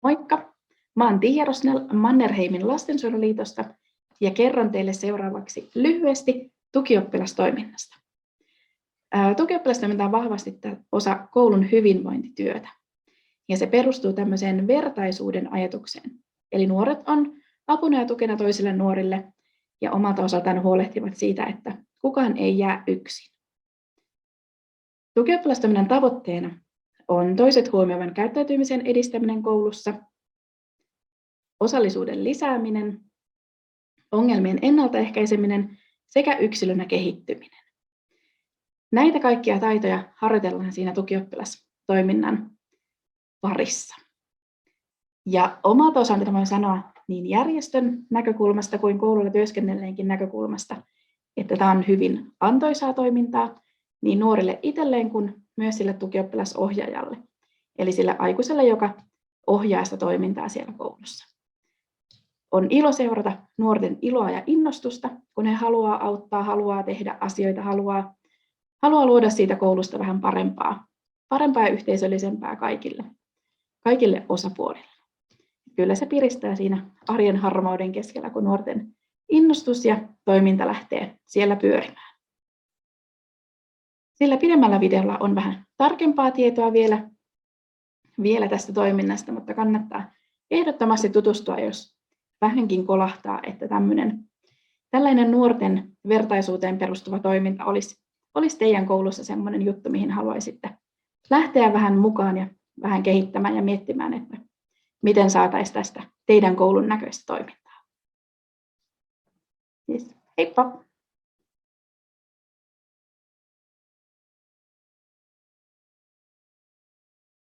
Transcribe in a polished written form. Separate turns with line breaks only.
Moikka! Mä oon Tiia Rosnell Mannerheimin lastensuojeluliitosta ja kerron teille seuraavaksi lyhyesti tukioppilastoiminnasta. Tukioppilastoiminta on vahvasti osa koulun hyvinvointityötä ja se perustuu tämmöiseen vertaisuuden ajatukseen. Eli nuoret on apuna ja tukena toisille nuorille ja omalta osaltaan huolehtivat siitä, että kukaan ei jää yksin. Tukioppilastoiminnan tavoitteena on toiset huomioivan käyttäytymisen edistäminen koulussa, osallisuuden lisääminen, ongelmien ennaltaehkäiseminen sekä yksilönä kehittyminen. Näitä kaikkia taitoja harjoitellaan siinä tukioppilastoiminnan parissa. Ja omalta osaltani voin sanoa niin järjestön näkökulmasta kuin koululla työskennelleenkin näkökulmasta, että tämä on hyvin antoisaa toimintaa niin nuorille itselleen kuin myös sille tukioppilasohjaajalle, eli sille aikuiselle, joka ohjaa sitä toimintaa siellä koulussa. On ilo seurata nuorten iloa ja innostusta, kun he haluaa auttaa, haluaa tehdä asioita, haluaa luoda siitä koulusta vähän parempaa ja yhteisöllisempää kaikille osapuolille. Kyllä se piristää siinä arjen harmauden keskellä, kun nuorten innostus ja toiminta lähtee siellä pyörimään. Sillä pidemmällä videolla on vähän tarkempaa tietoa vielä tästä toiminnasta, mutta kannattaa ehdottomasti tutustua, jos vähänkin kolahtaa, että tällainen nuorten vertaisuuteen perustuva toiminta olisi teidän koulussa sellainen juttu, mihin haluaisitte lähteä vähän mukaan ja vähän kehittämään ja miettimään, että miten saataisiin tästä teidän koulun näköistä toimintaa. Yes. Heippa!